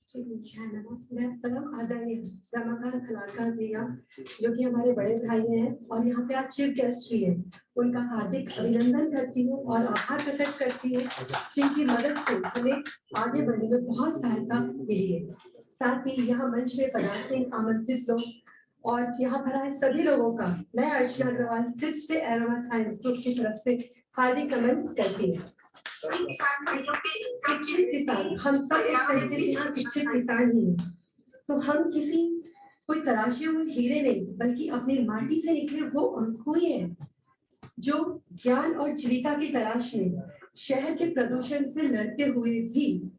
मैं परम आदरणीय रमाकांत खलारकर भैया जो कि हमारे बड़े भाई हैं और यहाँ पे आज चीफ गेस्ट भी है, उनका हार्दिक अभिनंदन करती हूँ और आभार प्रकट करती हूँ जिनकी मदद से हमें आगे बढ़ने में बहुत सहायता मिली है। साथ ही यहाँ मंच में पधारते आमंत्रित लोग और यहाँ पर आए सभी लोगों का मैं Archana Agarwal 6th day aroma science group की तरफ से हार्दिक नमन करती हूँ। शिक्षित किसान, हम सब एक तरीके से यहाँ शिक्षित किसान ही हैं। तो हम किसी कोई तराशे हुए हीरे नहीं बल्कि अपनी माटी से निकले वो अंकुर ही हैं जो ज्ञान और जीविका की तलाश में शहर के प्रदूषण से लड़ते हुए भी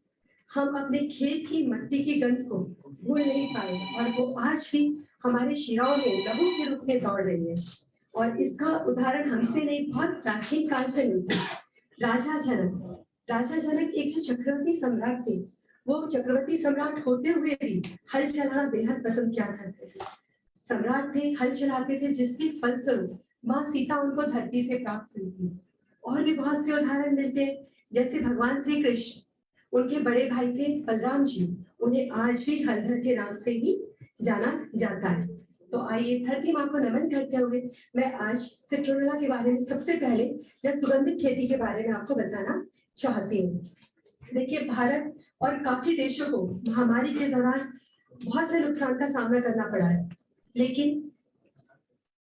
हम अपने खेत की मिट्टी की गंध को भूल नहीं पाए और वो आज भी हमारे शिराओं में लहू के रूप में दौड़ रही है। और इसका उदाहरण हमसे नहीं बहुत प्राचीन काल से मिलता है। राजा जनक एक जो चक्रवर्ती सम्राट थे, वो चक्रवर्ती सम्राट होते हुए भी हल चलाना बेहद पसंद किया करते थे। सम्राट थे, हल चलाते थे, जिसके फलस्वरूप माँ सीता उनको धरती से प्राप्त हुई थी। और भी बहुत से उदाहरण मिलते हैं, जैसे भगवान श्री कृष्ण, उनके बड़े भाई थे बलराम जी, उन्हें आज भी हलधर के नाम से ही जाना जाता है। तो आइए धरती माँ को नमन करते हुए मैं आज सिट्रोनेला के बारे में सबसे पहले या सुगंधित खेती के बारे में आपको बताना चाहती हूँ। देखिए, भारत और काफी देशों को महामारी के दौरान बहुत से नुकसान का सामना करना पड़ा है, लेकिन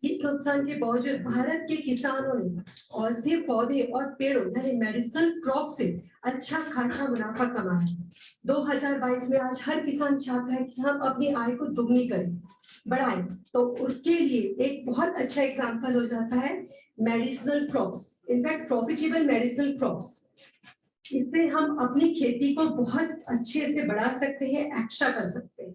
इस नुकसान के बावजूद भारत के किसानों ने औषधीय पौधे और पेड़ों यानी मेडिसिनल क्रॉप से अच्छा खासा मुनाफा कमाया। 2022 में आज हर किसान चाहता है कि हम अपनी आय को दुगनी करें, बढ़ाएं। तो उसके लिए एक बहुत अच्छा एग्जाम्पल हो जाता है medicinal crops, in fact profitable medicinal crops. इससे हम अपनी खेती को बहुत अच्छे से बढ़ा सकते हैं, एक्स्ट्रा कर सकते हैं।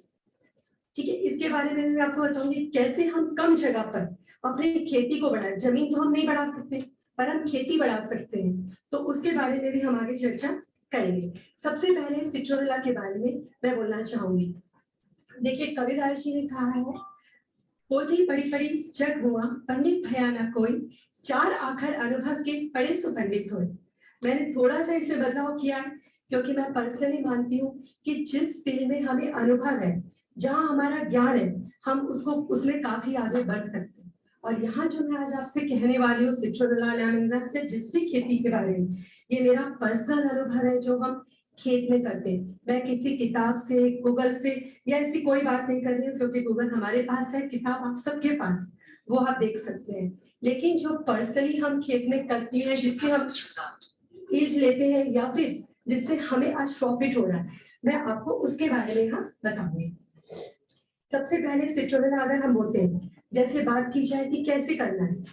ठीक है, इसके बारे में मैं आपको बताऊंगी कैसे हम कम जगह पर अपनी खेती को बढ़ाएं। जमीन तो हम नहीं बढ़ा सकते पर हम खेती बढ़ा सकते हैं, तो उसके बारे में भी हम आगे चर्चा करेंगे। सबसे पहले सिट्रोनेला के बारे में मैं बोलना चाहूंगी। देखिए, कबीरदास जी ने कहा है, पोथी पढ़ी पढ़ी जग हुआ पंडित भया न कोई, चार आखर अनुभव के पढ़े सो पंडित होए। मैंने थोड़ा सा इसे बदलाव किया है क्योंकि मैं पर्सनली मानती हूँ कि जिस फील्ड में हमें अनुभव है, जहां हमारा ज्ञान है, हम उसको उसमें काफी आगे बढ़ सकते हैं। और यहाँ जो मैं आज आपसे कहने वाली हूँ सिट्रोनेला लेमनग्रास से जिस भी खेती के बारे में, ये मेरा पर्सनल अनुभव है जो हम खेत में करते हैं। मैं किसी किताब से, गूगल से या ऐसी कोई बात नहीं कर रही हूँ, क्योंकि गूगल हमारे पास है, किताब आप सबके पास, वो आप देख सकते हैं। लेकिन जो पर्सनली हम खेत में करते हैं, जिससे हम ईज लेते हैं या फिर जिससे हमें आज प्रॉफिट हो रहा है, मैं आपको उसके बारे में यहाँ बताऊंगी। सबसे पहले सिट्रोनेला अगर हम बोलते हैं, जैसे बात की जाए कि कैसे करना है,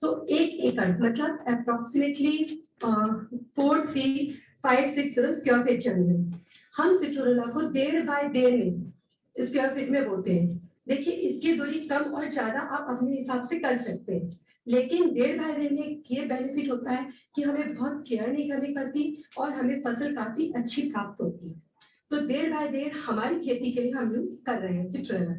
तो 1 एकड़ मतलब अप्रोक्सीमेटली 43560 स्क्वायर फीट जमीन, हम सिट्रोनेला को 1.5 बाय 1.5 में स्क्वायर फीट में बोलते हैं। देखिए, इसकी दूरी कम और ज्यादा आप अपने हिसाब से कर सकते हैं, लेकिन 1.5 बाय 1.5 में ये बेनिफिट होता है कि हमें बहुत केयर नहीं करनी पड़ती और हमें फसल काफी अच्छी प्राप्त होती है। तो 1.5 बाय 1.5 हमारी खेती के लिए हम यूज कर रहे हैं सिट्रोनेला।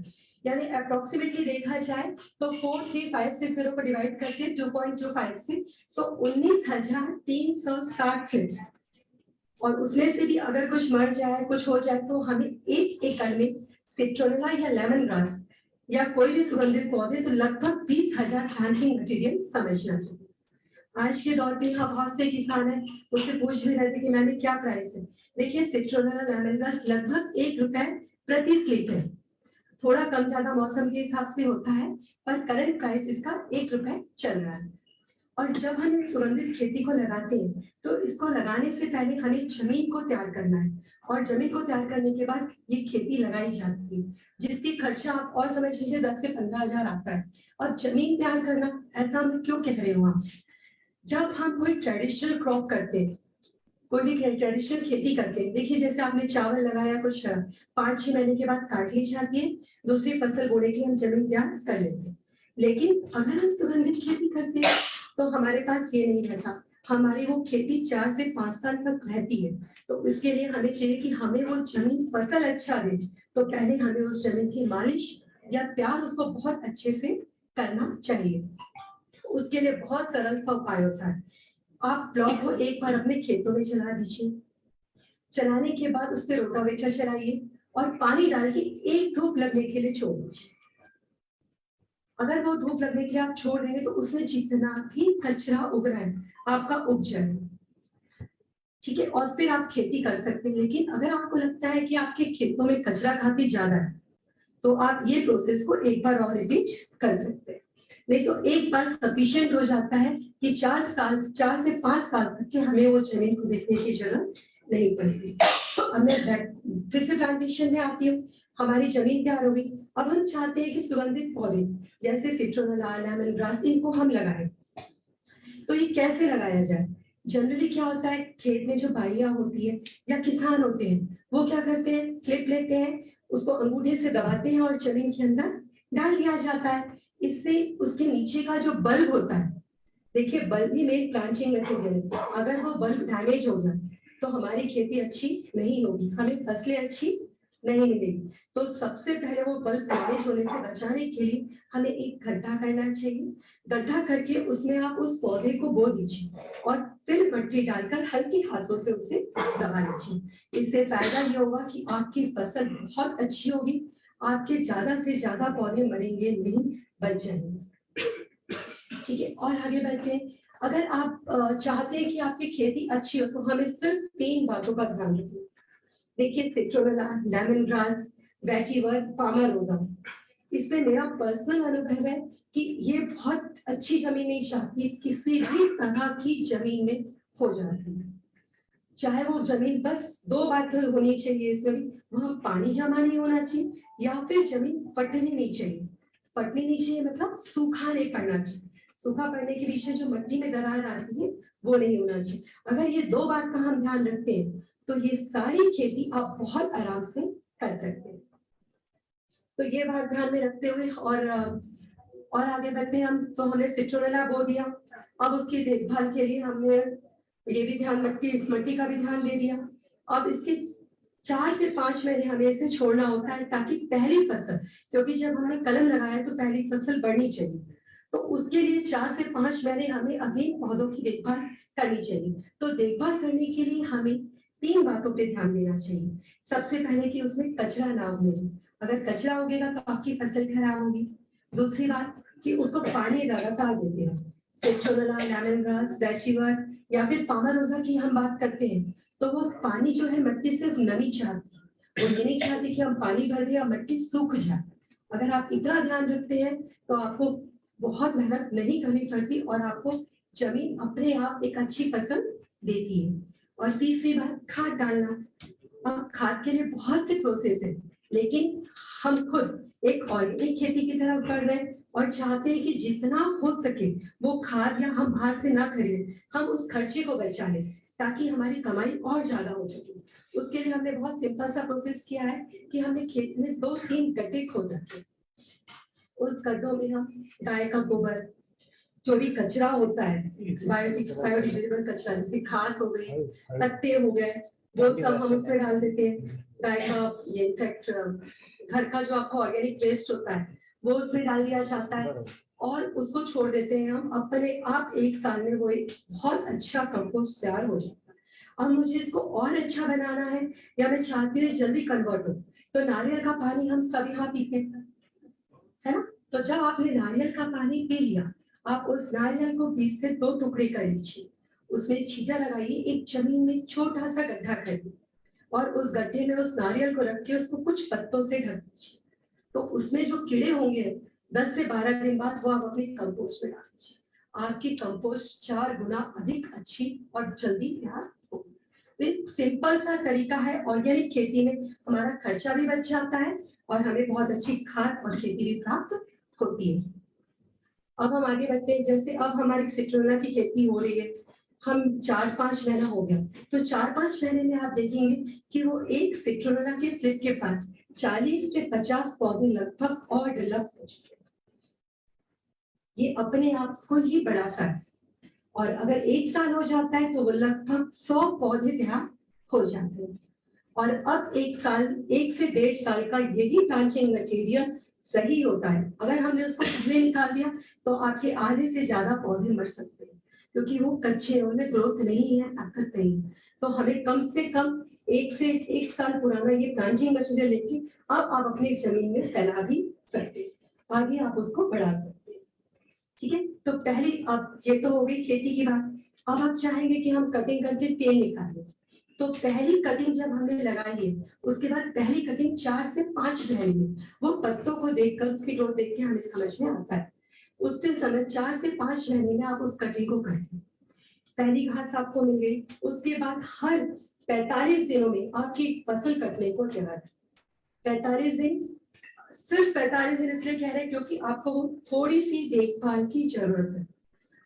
यानी अप्रोक्सीमेटली देखा जाए तो 43560 को डिवाइड करके 2.25 से तो 19,360 सीड्स, और उसमें से भी अगर कुछ मर जाए, कुछ हो जाए, तो हमें 1 एकड़ में सिट्रोनेला या लेमन ग्रास या कोई भी सुगंधित पौधे तो लगभग 20,000 प्लांटिंग मटेरियल समझना चाहिए। आज के दौर पे यहाँ बहुत से किसान हैं, मुझसे पूछ भी रहे थे कि मैंने क्या प्राइस है। देखिए, सिट्रोनेला लेमनग्रास लगभग ₹1 प्रति स्लिप है। थोड़ा कम ज्यादा मौसम के हिसाब से होता है, पर करंट प्राइस इसका ₹1 चल रहा है। और जब हम इस सुगंधित खेती को लगाते हैं, तो इसको लगाने से पहले हमें जमीन को तैयार करना है, और जमीन को तैयार करने के बाद ये खेती लगाई जाती है, जिसकी खर्चा आप और समझ लीजिए 10 से 15,000 आता है। और जमीन तैयार करना, ऐसा हम क्यों कह रहे हो? जब हम कोई ट्रेडिशनल क्रॉप करते हैं, कोई भी ट्रेडिशनल खेती करते हैं, देखिए जैसे आपने चावल लगाया, कुछ 5-6 महीने के बाद काट ली जाती है, दूसरी फसल बोने की हम जमीन तैयार कर लेते हैं। लेकिन अगर हम सुगंधित खेती करते हैं तो हमारे पास ये नहीं रहता, हमारी वो खेती 4 से 5 साल तक रहती है। तो इसके लिए हमें चाहिए कि हमें वो जमीन फसल अच्छा दे, तो पहले हमें उस जमीन की मालिश या तैयार उसको बहुत अच्छे से करना चाहिए। उसके लिए बहुत सरल सा उपाय होता है, आप प्लॉट को एक बार अपने खेतों में चला दीजिए, चलाने के बाद उस पर रोटावेटर चलाइए और पानी डाल के एक धूप लगने के लिए छोड़ दीजिए। अगर वो धूप लगने के लिए आप छोड़ देंगे तो उसमें जितना भी कचरा उग रहा है आपका उग जाएगा, ठीक है। और फिर आप खेती कर सकते हैं। लेकिन अगर आपको लगता है कि आपके खेतों में कचरा काफी ज्यादा है तो आप ये प्रोसेस को एक बार और रिपीट कर सकते हैं। नहीं तो एक बार सफिशिएंट हो जाता है कि 4 से 5 साल तक के हमें वो जमीन को देखने की जरूरत नहीं पड़ती। तो अब मैं फिर से प्लांटेशन में आती हूँ। हमारी जमीन तैयार हो गई। अब हम चाहते हैं कि सुगंधित पौधे जैसे सिट्रोनेला, लेमन ग्रास, इनको हम लगाएं। तो ये कैसे लगाया जाए? जनरली क्या होता है, खेत में जो बाइयां होती है या किसान होते हैं वो क्या करते हैं, स्लिप लेते हैं, उसको अंगूठे से दबाते हैं और जमीन के अंदर डाल दिया जाता है। इससे उसके नीचे का जो बल्ब होता है, देखिए बल्ब ही मेन प्लांटिंग मटेरियल है, अगर वो बल्ब डैमेज हो गया तो हमारी खेती अच्छी नहीं होगी, हमें फसलें अच्छी नहीं मिलेगी। तो सबसे पहले वो बल्ब डैमेज होने से बचाने के लिए हमें एक गड्ढा करना चाहिए। गड्ढा करके उसमें आप उस पौधे को बो दीजिए और फिर मिट्टी डालकर हल्के हाथों से उसे दबा लीजिए। इससे फायदा ये होगा कि आपकी फसल बहुत अच्छी होगी, आपके ज्यादा से ज्यादा पौधे मरेंगे नहीं, बच जाएंगे, ठीक है। और आगे बढ़ते हैं। अगर आप चाहते हैं कि आपकी खेती अच्छी हो तो हमें सिर्फ 3 बातों का ध्यान रखना। देखिए citronella, lemon grass, vetiver, palmarosa, इसमें मेरा पर्सनल अनुभव है कि ये बहुत अच्छी जमीन नहीं चाहती, किसी भी तरह की जमीन में हो जाती है। चाहे वो जमीन बस 2 बात होनी चाहिए इसमें, वहां पानी जमा नहीं होना चाहिए या फिर जमीन फटनी नहीं चाहिए। फटनी नहीं चाहिए मतलब सूखा नहीं पड़ना चाहिए। सूखा पड़ने के बीच में जो मिट्टी में दरार आती है वो नहीं होना चाहिए। अगर ये 2 बात का हम ध्यान रखते हैं तो ये सारी खेती आप बहुत आराम से कर सकते हैं। तो ये बात ध्यान में रखते हुए और आगे बढ़ते हैं हम। तो हमने सिट्रोनेला बो दिया। अब उसकी देखभाल के लिए हमने ये भी ध्यान, मिट्टी का भी ध्यान दे दिया। अब इसके 4 से 5 महीने हमें इसे छोड़ना होता है ताकि पहली फसल, क्योंकि जब हमने कलम लगाया तो पहली फसल बढ़नी चाहिए, तो उसके लिए 4 से 5 महीने हमें अभी पौधों की देखभाल करनी चाहिए। तो देखभाल करने के लिए हमें 3 बातों पे ध्यान देना चाहिए। सबसे पहले कि उसमें कचरा ना उगे। अगर कचरा उगेगा तो आपकी फसल खराब होगी। दूसरी बात कि उसको पानी लगातार देते रहो। सिट्रोनेला, लेमन ग्रास, वेटिवर या फिर पामारोसा की हम बात करते हैं तो वो पानी जो है मिट्टी सिर्फ नमी चाहती है, वो ये नहीं चाहती कि हम पानी भर दें और मिट्टी सूख जाए। अगर आप इतना ध्यान रखते हैं तो आपको बहुत मेहनत नहीं करनी पड़ती और आपको जमीन अपने आप एक अच्छी फसल देती है। और तीसरी बात, खाद डालना। अब खाद के लिए बहुत से प्रोसेस है, लेकिन हम खुद एक ऑर्गेनिक खेती की तरफ बढ़ रहे हैं और चाहते हैं कि जितना हो सके वो खाद या हम बाहर से ना खरीदें, हम उस खर्चे को बचा लें ताकि हमारी कमाई और ज्यादा हो सके। उसके लिए हमने बहुत सिंपल सा प्रोसेस किया है कि हमने खेत में 2-3 गड्ढे खोद रखे। उस गड्ढों में हम गाय का गोबर, जो भी कचरा होता है, बायोडिग्रेडेबल कचरा, जैसे घास हो गई, पत्ते हो गए, वो सब हम उसमें डाल देते हैं। गाय का ये इनफैक्ट घर का जो आपका ऑर्गेनिक वेस्ट होता है वो उसमें डाल दिया जाता है और उसको छोड़ देते हैं हम। अपने आप 1 साल में वो एक बहुत अच्छा कंपोस्ट तैयार हो जाता है। अब मुझे इसको और अच्छा बनाना है या मैं चाहती हूँ जल्दी कन्वर्ट हो, तो नारियल का पानी हम सब यहाँ पीते हैं, है ना। तो जब आपने नारियल का पानी पी लिया, आप उस नारियल को 20 से 2 टुकड़े कर लीजिए, उसमें छींटा लगाइए, एक जमीन में छोटा सा गड्ढा करिए और उस गड्ढे में उस नारियल को रख के उसको कुछ पत्तों से ढक दीजिए। तो उसमें जो कीड़े होंगे 10 से 12 दिन बाद वो आप अपने कंपोस्ट में डाल दीजिए। आपकी कंपोस्ट 4 गुना अधिक अच्छी और जल्दी तैयार होगी। एक सिंपल सा तरीका है, ऑर्गेनिक खेती में हमारा खर्चा भी बच जाता है और हमें बहुत अच्छी खाद और खेती भी प्राप्त होती है। अब हम आगे बढ़ते हैं। जैसे अब हमारी सिट्रोनेला की खेती हो रही है, हम 4-5 महीना हो गया, तो 4-5 महीने में आप देखेंगे कि वो एक सिट्रोनेला के स्लिप के पास 40 से 50 पौधे लगभग और डेवलप हो चुके हैं। ये अपने आप को ही बढ़ाता है और अगर 1 साल हो जाता है तो वो लगभग 100 पौधे तैयार हो जाते हैं। और अब 1 साल, 1 से 1.5 साल का यही प्लांटिंग मटेरियल सही होता है। अगर हमने उसको पहले निकाल दिया तो आपके आधे से ज्यादा पौधे मर सकते हैं, क्योंकि वो कच्चे हैं, उनमें ग्रोथ नहीं है, ताकत नहीं है। तो हमें कम से कम 1 से 1 साल पुराना ये ब्रांचिंग मटेरियल लेके अब आप अपनी जमीन में फैला भी सकते हैं, आगे आप उसको बढ़ा सकते हैं। ठीक है, तो पहली अब ये तो हो गई खेती की बात। अब आप चाहेंगे कि हम कटिंग करके तेल निकालें, तो पहली कटिंग जब हमने लगाई है उसके बाद पहली कटिंग 4 से 5 महीने में वो पत्तों को देखकर उसकी ग्रोथ देख के हमें समझ में आता है। उससे समय 4 से 5 महीने में आप उस कटिंग को करते हैं, पहली घास आपको मिल गई। उसके बाद हर 45 दिनों में आपकी फसल कटने को तैयार है। 45 दिन, सिर्फ 45 दिन इसलिए कह रहे हैं क्योंकि आपको थोड़ी सी देखभाल की जरूरत है,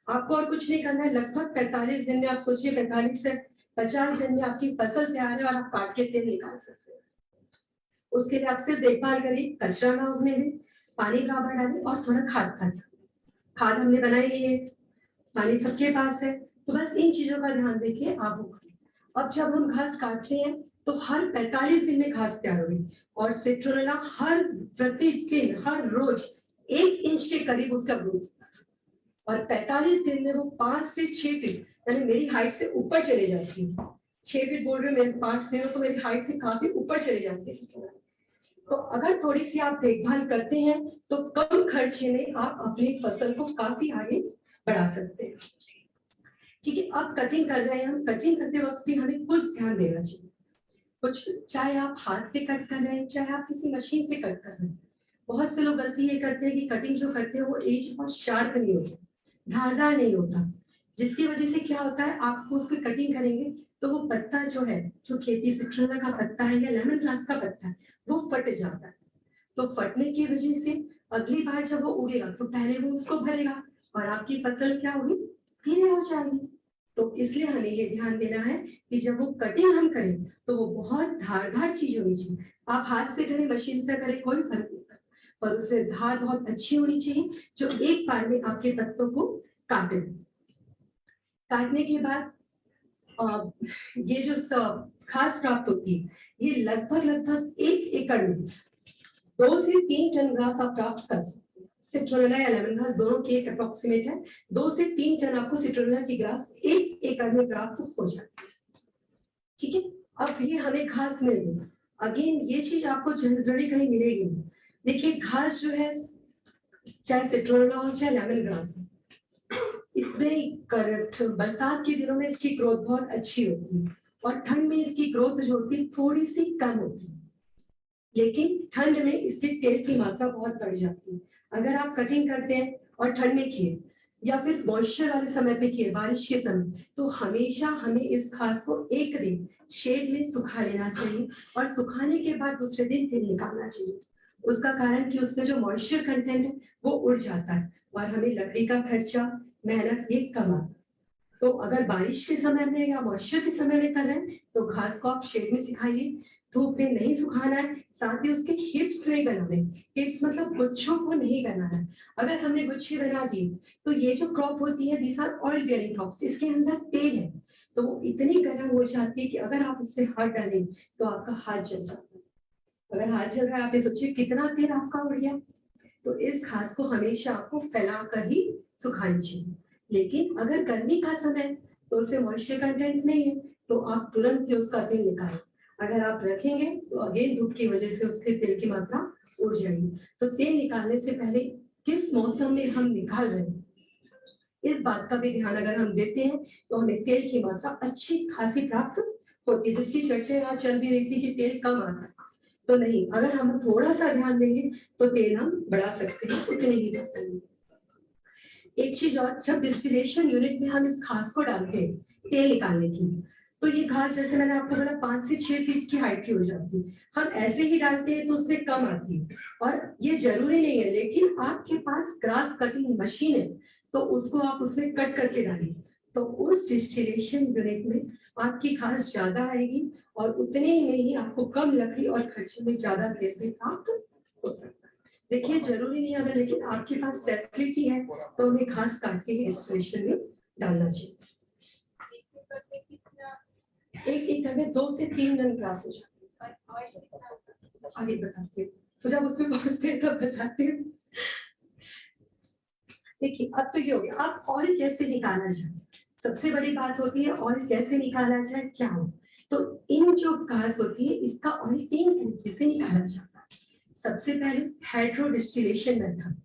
आपको और कुछ नहीं करना है। लगभग 45 दिन में आप सोचिए 45 से 50 दिन में आपकी फसल तैयार है और आप काट के तेल निकाल सकते हैं। उसके लिए आप सिर्फ देखभाल करिए, कचरा ना उगने दें, पानी बराबर डालें और थोड़ा खाद का खाद हमने बनाई ली है, पानी सबके पास है, तो बस इन चीजों का ध्यान देखिए आप उगाइए। अब जब हम घास काटते हैं तो हर 45 दिन में घास तैयार होगी और सिट्रोनेला हर प्रतिदिन हर रोज 1 इंच के करीब उसका ग्रोथ, और 45 दिन में वो 5 से 6 फीट यानी मेरी हाइट से ऊपर चले जाती है। 6 फीट बोल रहे हो, मेरे 5 दिनों तो मेरी हाइट से काफी ऊपर चले जाते हैं। तो अगर थोड़ी सी आप देखभाल करते हैं तो कम खर्चे में आप अपनी फसल को काफी आगे बढ़ा सकते हैं। ठीक है, अब कटिंग कर रहे हैं, हम कटिंग करते वक्त भी हमें कुछ ध्यान देना चाहिए। कुछ, चाहे आप हाथ से कट कर रहे हैं चाहे आप किसी मशीन से कट कर रहे हैं, बहुत से लोग गलती ये करते हैं कि कटिंग जो करते हैं वो एज बहुत शार्प नहीं होता, धारदार नहीं होता, जिसकी वजह से क्या होता है आपको उसकी कटिंग करेंगे तो वो पत्ता जो है, जो खेती सिट्रोनेला का पत्ता है या लेमन ग्रास का पत्ता है, वो फट जाता है। तो फटने की वजह से अगली बार जब वो उगेगा तो पहले वो उसको भरेगा और आपकी फसल क्या होगी, धीरे हो जाएगी। तो इसलिए हमें ये ध्यान देना है कि जब वो कटिंग हम करें तो वो बहुत धारदार चीज होनी चाहिए। आप हाथ से करें मशीन से करें कोई फर्क नहीं पड़ता, पर उसमें धार बहुत अच्छी होनी चाहिए जो एक बार में आपके पत्तों को काटे। काटने के बाद ये जो घास प्राप्त होती है, ये लगभग 1 एकड़ में 2 से 3 टन घास आप प्राप्त कर सकते हैं। सिट्रोनेला या लेमन ग्रास दोनों के एक अप्रोक्सीमेट है, 2 से 3 टन आपको सिट्रोनेला की घास 1 एकड़ में प्राप्त हो जाती है। ठीक है, अब ये हमें घास मिल गई, अगेन ये चीज आपको जल्दी कहीं मिलेगी। देखिए घास जो है, चाहे सिट्रोनेला हो चाहे लेमन ग्रास हो, इसमें बरसात के दिनों में इसकी ग्रोथ बहुत अच्छी होती है और ठंड में इसकी ग्रोथ जो होती है थोड़ी सी कम होती है, लेकिन ठंड में इसके तेल की मात्रा बहुत बढ़ जाती है। अगर आप कटिंग करते हैं और ठंड में किए या फिर मॉइस्चर वाले समय पे किए, बारिश के समय, तो हमेशा हमें इस घास को 1 दिन शेड में सुखा लेना चाहिए और सुखाने के बाद दूसरे दिन तेल निकालना चाहिए। उसका कारण कि उसमें जो मॉइस्चर कंटेंट है वो उड़ जाता है और हमें लकड़ी का खर्चा, मेहनत ये कम आता है। तो अगर बारिश के समय में या मॉइस्चर के समय में कर रहे हैं तो घास को आप शेड में सुखाइए, धूप में नहीं सुखाना है, साथ ही उसके हिप्स नहीं बनाने, हिप्स मतलब गुच्छों को नहीं बनाना है। अगर हमने गुच्छे बना दी तो ये जो क्रॉप होती है these are oil bearing crops, इसके अंदर तेल है तो वो इतनी गर्म हो जाती है कि अगर आप उसमें हाथ डालें तो आपका हाथ जल जाता है। अगर हाथ जल रहा है आप ये सोचिए कितना तेल आपका उड़ गया। तो इस घास को हमेशा आपको फैला कर ही सुखानी चाहिए, लेकिन अगर गर्मी का समय तो उसमें मॉइस्चर कंटेंट नहीं है तो आप तुरंत ही उसका तेल निकालें। अगर आप रखेंगे तो अगेन धूप की वजह से उसके तेल की मात्रा उड़ जाएगी। तो तेल निकालने से पहले किस मौसम में हम निकाल रहे हैं इस बात का भी ध्यान अगर हम देते हैं तो हमें तेल की मात्रा अच्छी खासी प्राप्त होती है, जिसकी चर्चा यहाँ चल भी रही थी कि तेल कम आता है, तो नहीं, अगर हम थोड़ा सा ध्यान देंगे तो तेल हम बढ़ा सकते हैं, उतने ही बढ़ा सकते। एक चीज और, जब डिस्टिलेशन यूनिट में हम इस घास को डालते हैं तेल निकालने की, तो ये घास जैसे मैंने आपको बोला 5 से 6 फीट की हाइट की हो जाती है। हम ऐसे ही डालते हैं तो उससे कम आती है और ये जरूरी नहीं है, लेकिन आपके पास ग्रास कटिंग मशीन है तो उसको आप उसमें कट करके डालिए, तो उस डिस्टिलेशन यूनिट में आपकी घास ज्यादा आएगी और उतने ही में ही आपको कम लकड़ी और खर्चे में ज्यादा तेल भी प्राप्त हो सकता है। देखिए जरूरी नहीं अगर, लेकिन आपके पास फैसिलिटी है तो हमें घास काट के ही डिस्टिलेशन में डालना चाहिए। 1 एकड़ में 2 से 3 टन घास हो जाती है। आगे बताती हूँ, तो जब उसमें पहुंचते हैं तब बताती हूँ। देखिए अब तो ये हो गया, अब ऑयल कैसे निकाला जाए, सबसे बड़ी बात होती है ऑयल कैसे निकाला जाए, क्या हो। तो इन जो घास होती है इसका ऑयल 3 तरीके से निकाला जाता है। सबसे पहले hydro distillation method.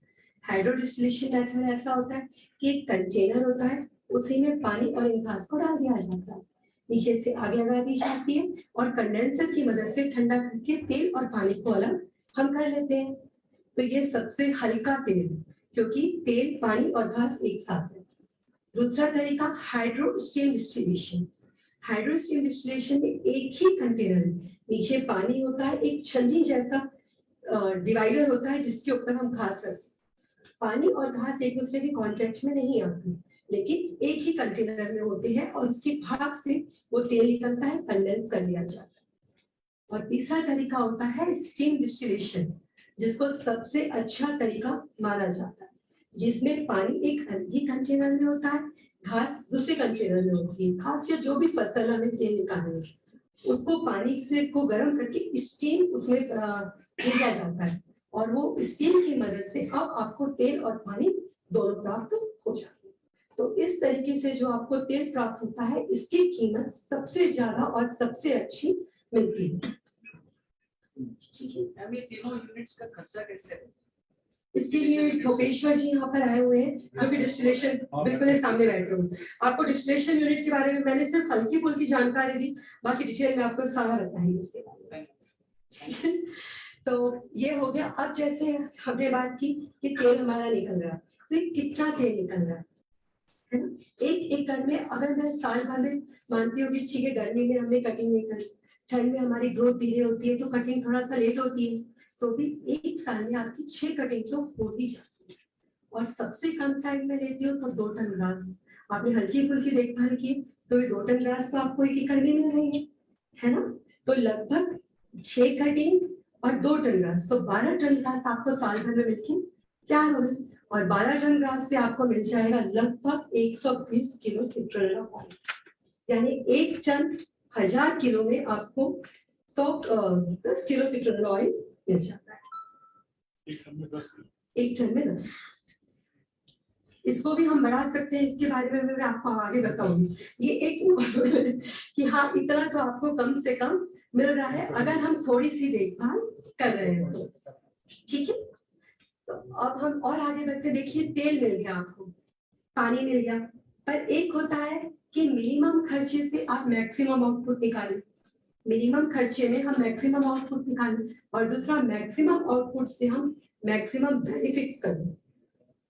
Hydro distillation method ऐसा होता है कि एक कंटेनर होता है, उसी में पानी और इन घास को डाल दिया जाता है, नीचे से आग लगा दी जाती है और कंडेंसर की मदद से ठंडा करके तेल और पानी को अलग हम कर लेते हैं। तो ये सबसे हल्का तेल है क्योंकि तेल, पानी और घास एक साथ है। दूसरा तरीका hydro steam distillation. Hydro steam distillation में एक ही कंटेनर में नीचे पानी होता है, एक छन्नी जैसा डिवाइडर होता है जिसके ऊपर हम घास रखते हैं। पानी और घास एक दूसरे के कांटेक्ट में नहीं आती, लेकिन एक ही कंटेनर में होते हैं और उसकी भाग से वो तेल निकलता है, कंडेंस कर लिया जाता है। और तीसरा तरीका होता है स्टीम डिस्टिलेशन, जिसको सबसे अच्छा तरीका माना जाता है, जिसमें पानी एक अलग ही कंटेनर में होता है, घास दूसरे कंटेनर में होती है। घास या जो भी फसल हमें तेल निकालना है उसको पानी से को गर्म करके स्टीम उसमें भेजा जाता है और वो स्टीम की मदद से अब आपको तेल और पानी दोनों प्राप्त हो जाते हैं। तो इस तरीके से जो आपको तेल प्राप्त होता है इसकी कीमत सबसे ज्यादा और सबसे अच्छी मिलती है। ठीक है, ये तीनों यूनिट्स का खर्चा कैसे है? इसके लिए ठोकेश्वर जी यहाँ पर आए हुए हैं जो कि डिस्टिलेशन बिल्कुल सामने बैठे हुए। आपको डिस्टिलेशन यूनिट के बारे में मैंने सिर्फ हल्की फुल्की जानकारी दी, बाकी डिटेल में आपको सारा बताएंगे इसके बारे में। तो ये हो गया। अब जैसे हमने बात की कि तेल हमारा निकल रहा है, तो ये कितना तेल निकल रहा है ना? 1 एकड़ में अगर मैं साल भर में मानती हूँ कि ठीक है गर्मी में हमने कटिंग नहीं करी, ठंड में हमारी ग्रोथ धीरे होती है तो कटिंग थोड़ा सा लेट होती है, तो भी 1 साल में आपकी 6 कटिंग तो हो ही जाती है। और सबसे कम साइड में लेती हो तो 2 टन घास। आपने हल्की फुल्की देखभाल की तो ये 2 टन घास तो आपको 1 एकड़ में मिल रही है ना? तो लगभग 6 कटिंग और 2 टन घास, तो 12 टन घास आपको साल भर में मिलकर तैयार हो गई। और 12 टन घास से आपको मिल जाएगा लगभग 120 किलो सिट्रोल ऑयल, यानी 1 टन 1000 किलो में आपको 10 किलो सिट्रोल ऑयल मिल जाता है। 1 टन में 10। इसको भी हम बढ़ा सकते हैं, इसके बारे में मैं आपको आगे बताऊंगी। ये एक कि हाँ इतना तो आपको कम से कम मिल रहा है अगर हम थोड़ी सी देखभाल कर रहे हैं तो। ठीक है, तो अब हम और आगे बढ़ते। देखिए तेल मिल गया आपको, पानी मिल गया, पर एक होता है कि मिनिमम खर्चे से आप मैक्सिमम आउटपुट निकालें। मिनिमम खर्चे में हम मैक्सिमम आउटपुट निकालें और दूसरा मैक्सिमम आउटपुट से हम मैक्सिमम बेनिफिट करें।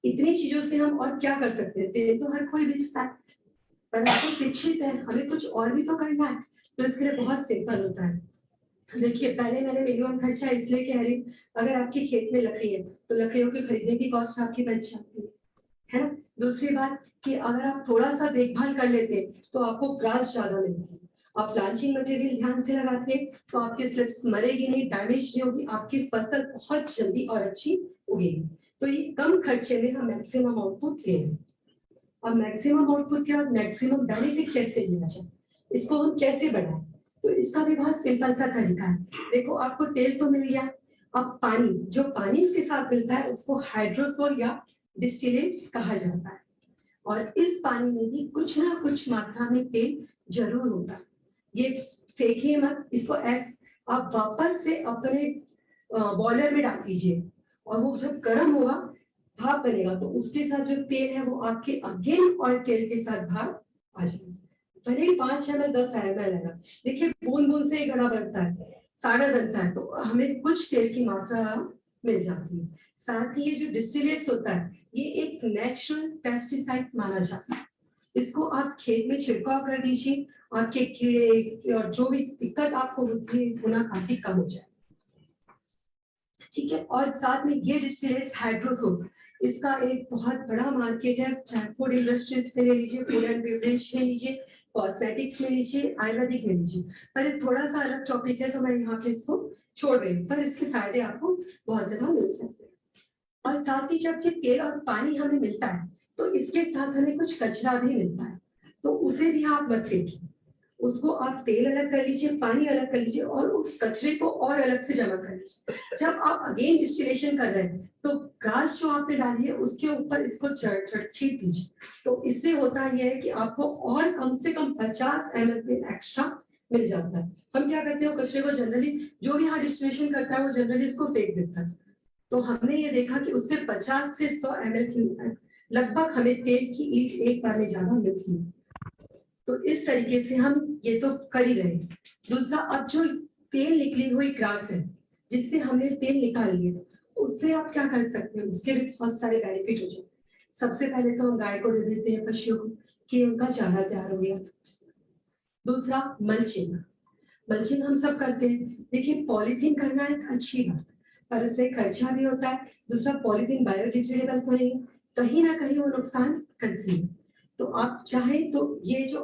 इतनी चीजों से हम और क्या कर सकते हैं? तेल तो हर कोई बेचता है, पर हम शिक्षित है, हमें कुछ और भी तो करना है। तो इसके लिए बहुत सिंपल होता है। देखिए पहले मैंने मिनिमम खर्चा इसलिए कह रही, अगर आपके खेत में लकड़ी है तो लकड़ियों की खरीदने की कॉस्ट आपकी बच जाती है ना? दूसरी बात कि अगर आप थोड़ा सा देखभाल कर लेते तो आपको ग्रास ज्यादा मिलती है। आप प्लांटिंग मटेरियल ध्यान से लगाते तो आपकी स्लिप्स मरेगी नहीं, डैमेज नहीं होगी, आपकी फसल बहुत जल्दी और अच्छी उगेगी। तो ये कम खर्चे में हम मैक्सिमम आउटपुट ले रहे हैं। अब मैक्सिमम आउटपुट के बाद मैक्सिमम बेनिफिट कैसे लिया जाए, इसको हम कैसे बढ़ाएं? तो इसका भी बहुत सिंपल सा तरीका है। देखो आपको तेल तो मिल गया, अब पानी, जो पानी इसके साथ मिलता है उसको हाइड्रोसोल या डिस्टिलेट्स कहा जाता है। और इस पानी में भी कुछ ना कुछ मात्रा में तेल जरूर होता है। ये फेंकिए मत, इसको आप वापस से अपने बॉयलर में डाल दीजिए और वो जब गर्म होगा भाप बनेगा तो उसके साथ जो तेल है वो आपके अगेन ऑयल तेल के साथ भाप आ जाएगा। भले ही 5 ml 10 ml लगा, देखिए बूंद बूंद से घड़ा बनता है, सागर बनता है, तो हमें कुछ तेल की मात्रा मिल जाती है। साथ ही ये जो डिस्टिलेट्स होता है ये एक नेचुरल पेस्टिसाइड माना जाता है। इसको आप खेत में छिड़काव कर दीजिए, आपके कीड़े और जो भी दिक्कत आपको होती है गुना काफी कम हो जाए। ठीक है, और साथ में ये डिस्टिलेट्स हाइड्रोसोल, इसका एक बहुत बड़ा मार्केट है, फूड इंडस्ट्रीज में ले लीजिए, फूड एंड बेवरेज में लीजिए, कॉस्मेटिक्स में लीजिए, आयुर्वेदिक में लीजिए। पर ये थोड़ा सा अलग टॉपिक है तो मैं यहाँ पे इसको छोड़ रही हूँ, पर इसके फायदे आपको बहुत ज्यादा मिल सकते हैं। और साथ ही जब ये तेल और पानी हमें मिलता है तो इसके साथ हमें कुछ कचरा भी मिलता है, तो उसे भी आप मत फेंकिए, उसको आप तेल अलग कर लीजिए, पानी अलग कर लीजिए और उस कचरे को और अलग से जमा कर लीजिए। जब आप अगेन डिस्टिलेशन कर रहे हैं तो घास जो आपने डाली है उसके ऊपर इसको छीट दीजिए। तो इससे होता यह है कि आपको और कम से कम 50 ml एक्स्ट्रा मिल जाता है। हम क्या करते हैं, कचरे को जनरली जो भी यहाँ डिस्टिलेशन करता है वो जनरली इसको फेंक देता है। तो हमने ये देखा कि उससे 50 से 100 ml की लगभग हमें तेल की ईच एक बार में ज्यादा मिलती है। तो इस तरीके से हम ये तो कर ही रहे हैं। दूसरा, अब जो तेल निकली हुई ग्रास है जिससे हमने तेल निकाल लिया, उससे आप क्या कर सकते हैं, उसके भी बहुत सारे बेनिफिट हो जाए। सबसे पहले तो हम गाय को दे देते हैं, पशुओं को, कि उनका चारा तैयार हो गया। दूसरा, मल्चिंग। मल्चिंग हम सब करते हैं। देखिए, पॉलीथीन करना एक अच्छी बात, पर उसमें खर्चा भी होता है। दूसरा, पॉलीथीन बायोडिग्रेडेबल तो नहीं, कहीं ना कहीं वो नुकसान करती है। तो आप चाहें तो ये जो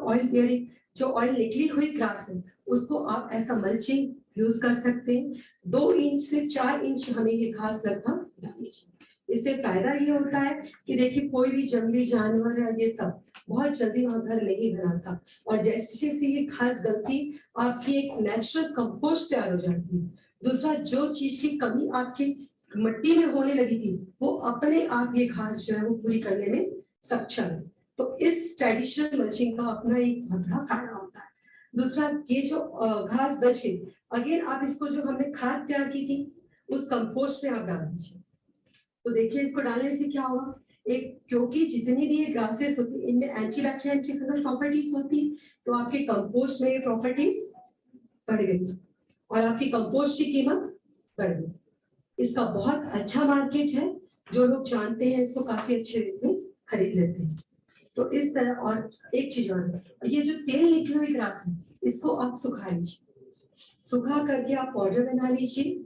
ऑयल निकली हुई ग्रास है उसको आप ऐसा मल्चिंग यूज कर सकते हैं। 2 इंच से 4 इंच हमें ये घास लगभग डालनी चाहिए। इससे फायदा ये होता है कि देखिए, कोई भी जंगली जानवर या ये सब बहुत जल्दी वहां घर नहीं बनाता, और जैसे जैसे ये घास गलती आपकी एक नेचुरल कंपोस्ट तैयार हो जाती है। दूसरा, जो चीज की कमी आपकी मिट्टी में होने लगी थी वो अपने आप ये घास जो है वो पूरी करने में सक्षम है। तो इस ट्रेडिशनल मल्चिंग का अपना एक बहुत बड़ा फायदा होता है। दूसरा, ये जो घास बच गई, अगेन आप इसको जो हमने खाद तैयार की थी उस कंपोस्ट में आप डाल दीजिए। तो देखिए, इसको डालने से क्या होगा, एक, क्योंकि जितनी भी ये ग्रासेस होती है इनमें एंटीबैक्टीरियल एंटीफंगल प्रॉपर्टीज होती है, तो आपके कंपोस्ट में ये प्रॉपर्टीज बढ़ गई और आपकी कंपोस्ट की कीमत बढ़ गई। इसका बहुत अच्छा मार्केट है, जो लोग जानते हैं इसको काफी अच्छे रेट में खरीद लेते हैं। तो इस तरह, और एक चीज और, ये जो तेल निकली हुई ग्रास है इसको आप सुखा लीजिए। सुखा करके आप पाउडर बना लीजिए,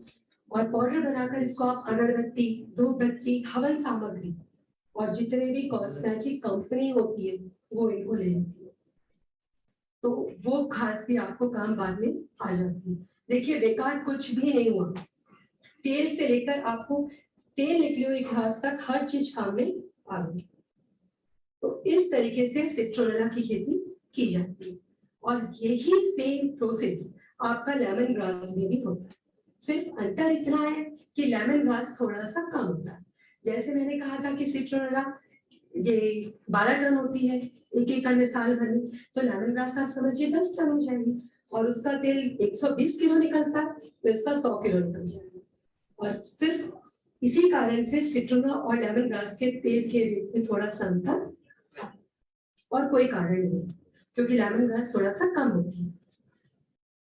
और पाउडर बनाकर इसको आप अगरबत्ती, धूपबत्ती, हवन सामग्री और जितने भी कॉस्मेटिक कंपनी होती है वो इनको ले लेती है, तो वो खास भी आपको काम बाद में आ जाती है। देखिए, बेकार कुछ भी नहीं हुआ, तेल से लेकर आपको तेल निकली हुई घास तक हर चीज काम में आ गई। तो इस तरीके से सिट्रोनेला की खेती की जाती है, और यही सेम प्रोसेस आपका लेमन ग्रास में भी होता है। सिर्फ अंतर इतना है कि लेमन ग्रास थोड़ा सा कम होता है। जैसे मैंने कहा था कि सिट्रोनेला ये 12 टन होती है एक एकड़ में साल भर में, तो लेमन ग्रास आप समझिए 10 टन हो जाएगी, और उसका तेल 120 किलो निकलता है, तो इसका 100 किलो निकल जाएगा। और सिर्फ इसी कारण से सिट्रोना और लेमन ग्रास के तेल के रेट में थोड़ा सा अंतर, और कोई कारण नहीं, क्योंकि लेमन ग्रास थोड़ा सा कम होती है।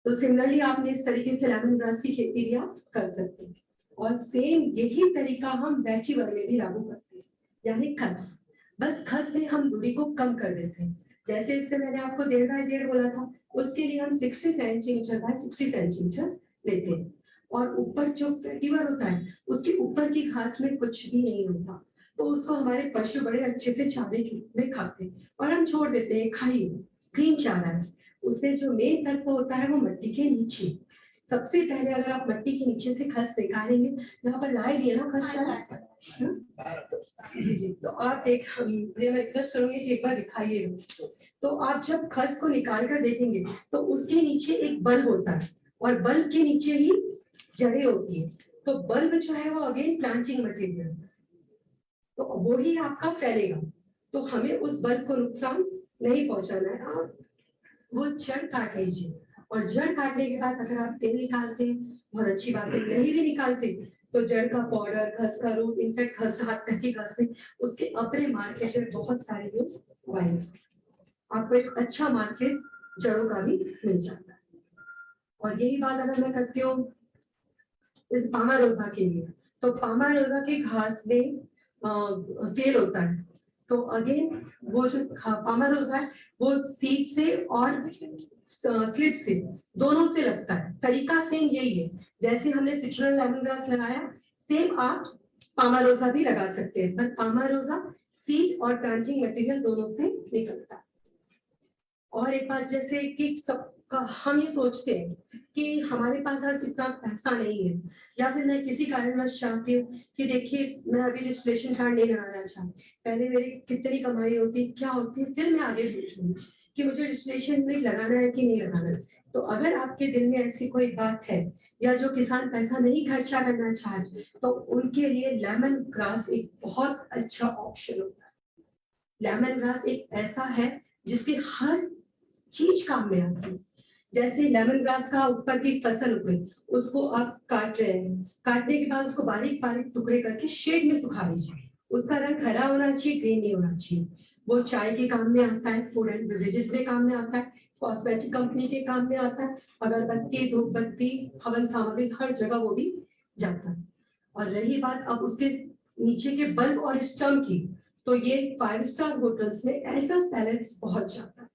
तो सिमिलरली आपने इस तरीके से लेमन ग्रास की खेती भी आप कर सकते हैं। और सेम यही तरीका हम वेजिटेबल में भी लागू करते हैं, यानी खस। बस खस में हम दूरी को कम कर देते हैं। जैसे इससे मैंने आपको 1.5 बाय 1.5 बोला था, उसके लिए हम 60 सेंटीमीटर बाय 60 सेंटीमीटर लेते हैं, और ऊपर जो वेजिटेबल होता है उसके ऊपर की घास में कुछ भी नहीं होता, तो उसको हमारे पशु बड़े अच्छे से चारे के रूप में खाते हैं, और हम छोड़ देते हैं, खाइए, ग्रीन चारा है। उसमें जो मेन तत्व होता है वो मट्टी के नीचे। सबसे पहले अगर आप मट्टी के नीचे से खस निकालेंगे, यहाँ पर लाए भी है ना खस चारा, जी जी, तो आप मैं रिक्वेस्ट करूंगी कि एक बार दिखाइएगा। तो आप जब खस को निकाल कर देखेंगे तो उसके नीचे एक बल्ब होता है, और बल्ब के नीचे ही जड़ें होती है। तो बल्ब जो है वो अगेन प्लांटिंग मटेरियल, तो वो ही आपका फैलेगा। तो हमें उस बल्ब को नुकसान नहीं पहुंचाना है। आप वो जड़ काट लीजिए, और जड़ काटने के बाद अगर आप तेल निकालते हैं बहुत अच्छी बात है, नहीं भी निकालते तो जड़ का पाउडर, घस का रूट, इनफैक्ट घस हाथ तक की घस में उसके अपने मार्केट में बहुत सारे लोग वाए, आपको एक अच्छा मार्केट जड़ों का भी मिल जाता है। और यही बात अगर मैं करती हूँ इस पामारोजा के लिए, तो पामारोजा के घास में तेल होता है। तो अगेन वो जो पामारोजा है वो सीड से और स्लिप से दोनों से लगता है। तरीका सेम यही है, जैसे हमने सिट्रोनेला लेमन ग्रास लगाया सेम आप पामारोजा भी लगा सकते हैं, पर पामारोजा सीड और प्लांटिंग मटेरियल दोनों से निकलता है। और एक बात, जैसे कि सबका हम ये सोचते हैं कि हमारे पास आज इतना पैसा नहीं है, या फिर मैं किसी कारणवश चाहती हूँ कि देखिए मैं अभी रजिस्ट्रेशन कार्ड नहीं लगाना चाहती, पहले मेरी कितनी कमाई होती क्या होती, फिर मैं आगे सोचूंगी कि मुझे रजिस्ट्रेशन में लगाना है कि नहीं लगाना है। तो अगर आपके दिल में ऐसी कोई बात है, या जो किसान पैसा नहीं खर्चा करना चाहते, तो उनके लिए लेमन ग्रास एक बहुत अच्छा ऑप्शन होता है। लेमन ग्रास एक ऐसा है जिसके हर चीज काम में आती है। जैसे लेमन ग्रास का ऊपर की फसल उगे, उसको आप काट रहे हैं, काटने के बाद उसको बारीक बारीक टुकड़े करके शेड में सुखा लीजिए। उसका रंग हरा होना चाहिए, ग्रीन नहीं होना चाहिए। वो चाय के काम में आता है, फूड एंड बेवरेजेस में काम में आता है, कॉस्मेटिक कंपनी के काम में आता है, अगरबत्ती, धूप बत्ती, हवन सामग्री, हर जगह वो भी जाता है। और रही बात अब उसके नीचे के बल्ब और स्टम की, तो ये 5 स्टार होटल्स में ऐसा सेलेक्स बहुत जाता है।